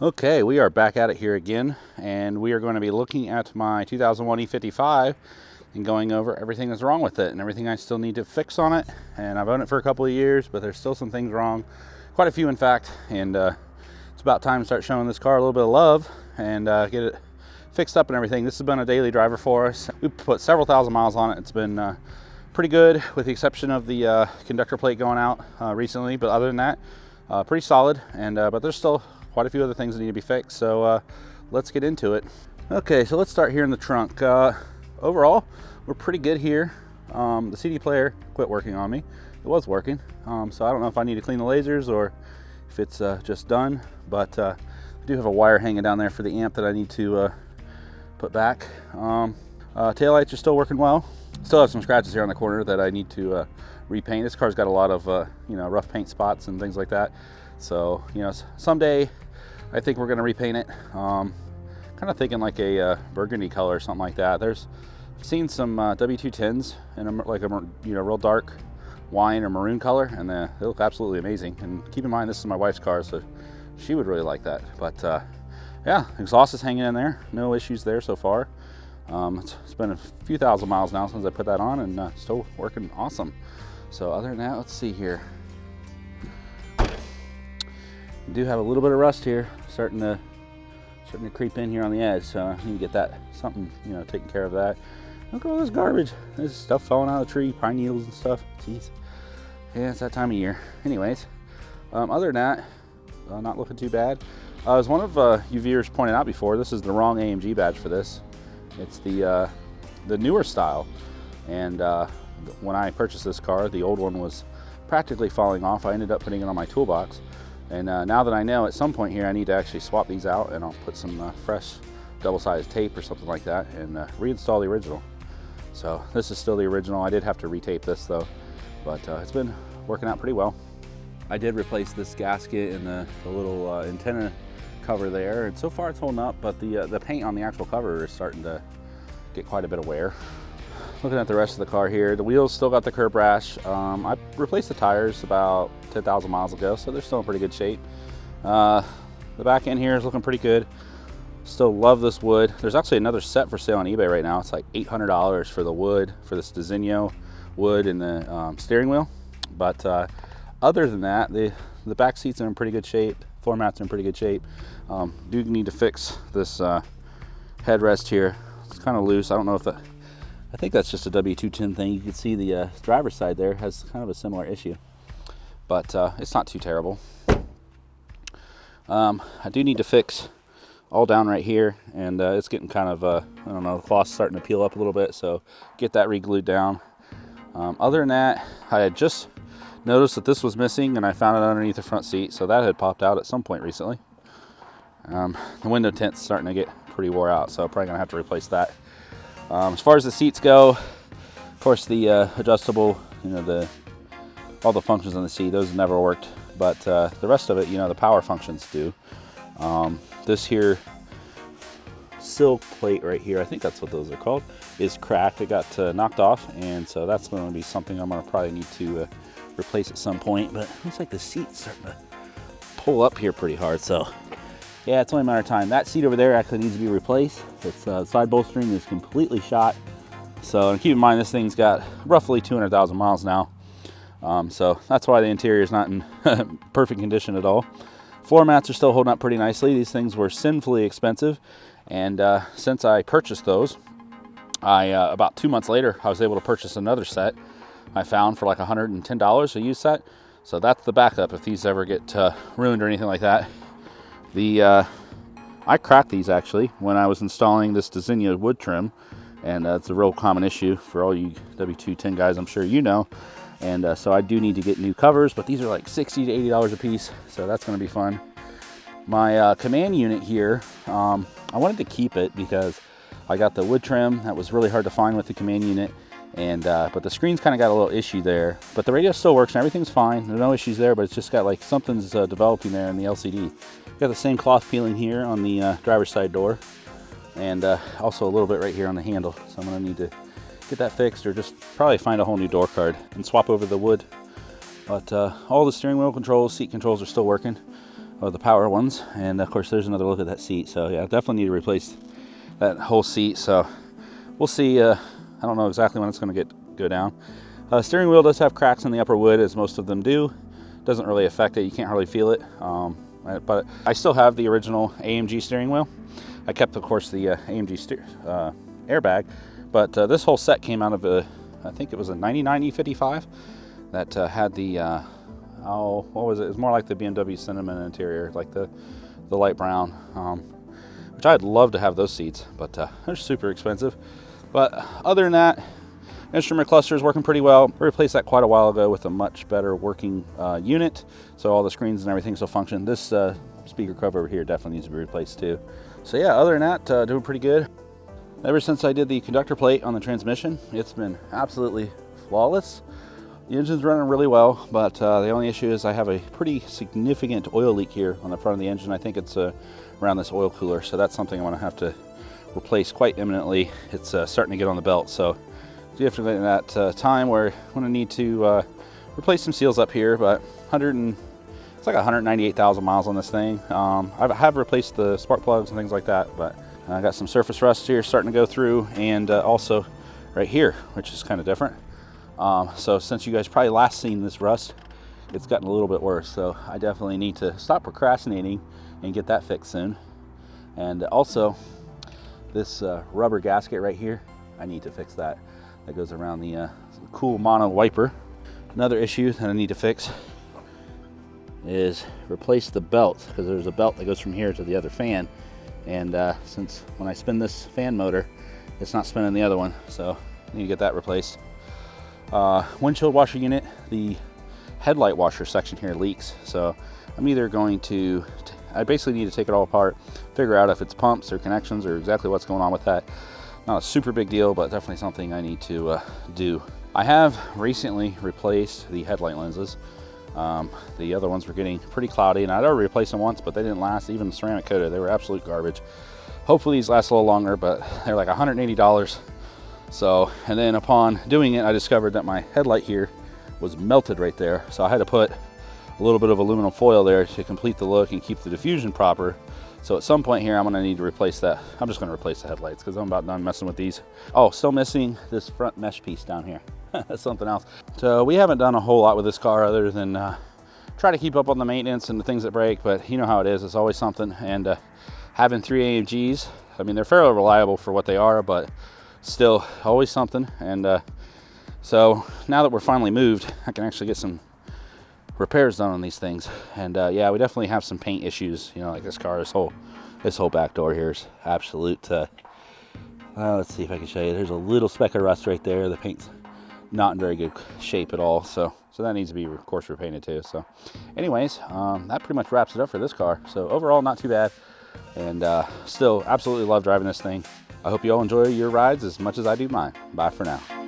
Okay, we are back at it here again, and we are going to be looking at my 2001 E55 and going over everything that's wrong with it and everything I still need to fix on it. And I've owned it for a couple of years, but there's still some things wrong, quite a few in fact, and it's about time to start showing this car a little bit of love and get it fixed up and everything. This has been a daily driver for us. We've put several thousand miles on it. It's been pretty good, with the exception of the conductor plate going out recently, but other than that, pretty solid. And but there's still quite a few other things that need to be fixed, so let's get into it. Okay, so let's start here in the trunk. Overall, we're pretty good here. The CD player quit working on me. It was working, so I don't know if I need to clean the lasers or if it's just done, but I do have a wire hanging down there for the amp that I need to put back. Taillights are still working well. Still have some scratches here on the corner that I need to repaint. This car's got a lot of rough paint spots and things like that, so someday I think we're going to repaint it. Kind of thinking like a burgundy color or something like that. I've seen some W210s in a real dark wine or maroon color, and they look absolutely amazing. And keep in mind, this is my wife's car, so she would really like that. But yeah, exhaust is hanging in there. No issues there so far. It's been a few thousand miles now since I put that on, and still working awesome. So other than that, let's see here. I do have a little bit of rust here, starting to creep in here on the edge, so I need to get that taking care of that. Look at all this garbage. There's stuff falling out of the tree, pine needles and stuff. Jeez. Yeah, it's that time of year. Anyways, other than that, not looking too bad. As one of you viewers pointed out before, this is the wrong AMG badge for this. It's the newer style, and when I purchased this car, the old one was practically falling off. I ended up putting it on my toolbox. And now that I know at some point here I need to actually swap these out, and I'll put some fresh double-sided tape or something like that and reinstall the original. So this is still the original. I did have to retape this though, but it's been working out pretty well. I did replace this gasket and the little antenna cover there, and so far it's holding up, but the paint on the actual cover is starting to get quite a bit of wear. Looking at the rest of the car here, the wheels still got the curb rash. I replaced the tires about 10,000 miles ago, so they're still in pretty good shape. The back end here is looking pretty good. Still love this wood. There's actually another set for sale on eBay right now. It's like $800 for the wood, for this Designo wood and the steering wheel. But other than that, the back seats are in pretty good shape. Floor mats are in pretty good shape. Do need to fix this headrest here. It's kind of loose. I don't know if I think that's just a W210 thing. You can see the driver's side there has kind of a similar issue, but it's not too terrible. I do need to fix all down right here, and it's getting kind of, I don't know, the cloth's starting to peel up a little bit, so get that re-glued down. Other than that, I had just noticed that this was missing, and I found it underneath the front seat, so that had popped out at some point recently. The window tint's starting to get pretty wore out, so I'm probably gonna have to replace that. As far as the seats go, of course the adjustable, all the functions on the seat, those never worked, but the rest of it, the power functions do. This here sill plate right here, I think that's what those are called, is cracked. It got knocked off, and so that's going to be something I'm going to probably need to replace at some point. But it looks like the seat's starting to pull up here pretty hard, so yeah, it's only a matter of time. That seat over there actually needs to be replaced. Its side bolstering is completely shot. So, and keep in mind, this thing's got roughly 200,000 miles now. So that's why the interior is not in perfect condition at all. Floor mats are still holding up pretty nicely. These things were sinfully expensive. And since I purchased those, about 2 months later, I was able to purchase another set I found for like $110, a used set. So that's the backup if these ever get ruined or anything like that. I cracked these actually when I was installing this Designo wood trim, and it's a real common issue for all you W210 guys, I'm sure you know. And so I do need to get new covers, but these are like $60 to $80 a piece, so that's going to be fun. My command unit here, I wanted to keep it because I got the wood trim that was really hard to find with the command unit, and but the screen's kind of got a little issue there. But the radio still works and everything's fine. There's no issues there, but it's just got like something's developing there in the LCD. Got the same cloth peeling here on the driver's side door, and also a little bit right here on the handle. So I'm going to need to get that fixed, or just probably find a whole new door card and swap over the wood. But all the steering wheel controls, seat controls are still working. of the power ones. And of course there's another look at that seat. So yeah, I definitely need to replace that whole seat. So we'll see. I don't know exactly when it's going to go down. Steering wheel does have cracks in the upper wood, as most of them do. Doesn't really affect it. You can't hardly feel it. But I still have the original AMG steering wheel. I kept, of course, the AMG airbag. But this whole set came out of I think it was a 99 E55 that had the, what was it? It was more like the BMW Cinnamon interior, like the light brown, which I'd love to have those seats, but they're super expensive. But other than that, instrument cluster is working pretty well. We replaced that quite a while ago with a much better working unit, so all the screens and everything still function. This speaker cover over here definitely needs to be replaced too. So yeah, other than that, doing pretty good. Ever since I did the conductor plate on the transmission, it's been absolutely flawless. The engine's running really well, but the only issue is I have a pretty significant oil leak here on the front of the engine. I think it's around this oil cooler, so that's something I'm going to have to replace quite imminently. It's starting to get on the belt, so definitely at that time where I'm going to need to replace some seals up here. But it's like 198,000 miles on this thing. I have replaced the spark plugs and things like that, but I got some surface rust here starting to go through, and also right here, which is kind of different. So since you guys probably last seen this rust, it's gotten a little bit worse. So I definitely need to stop procrastinating and get that fixed soon. And also this rubber gasket right here, I need to fix that. That goes around the cool mono wiper. Another issue that I need to fix is replace the belt, because there's a belt that goes from here to the other fan. And since when I spin this fan motor, it's not spinning the other one, so I need to get that replaced. Windshield washer unit, the headlight washer section here leaks, so I'm either going to, I basically need to take it all apart, figure out if it's pumps or connections or exactly what's going on with that. Not a super big deal, but definitely something I need to do. I have recently replaced the headlight lenses. The other ones were getting pretty cloudy, and I'd already replaced them once, but they didn't last. Even ceramic coated, they were absolute garbage. Hopefully these last a little longer, but they're like $180. So, and then upon doing it, I discovered that my headlight here was melted right there. So I had to put a little bit of aluminum foil there to complete the look and keep the diffusion proper. So at some point here, I'm gonna need to replace that. I'm just gonna replace the headlights because I'm about done messing with these. Oh, still missing this front mesh piece down here. That's something else. So we haven't done a whole lot with this car other than try to keep up on the maintenance and the things that break, but you know how it is, it's always something. And having 3 AMGs, I mean, they're fairly reliable for what they are, but still always something. And so now that we're finally moved, I can actually get some repairs done on these things. And yeah, we definitely have some paint issues, you know, like this car, this whole back door here is absolute let's see if I can show you. There's a little speck of rust right there. The paint's not in very good shape at all, so that needs to be, of course, repainted too. So anyways, that pretty much wraps it up for this car. So overall, not too bad, and still absolutely love driving this thing. I hope you all enjoy your rides as much as I do mine. Bye for now.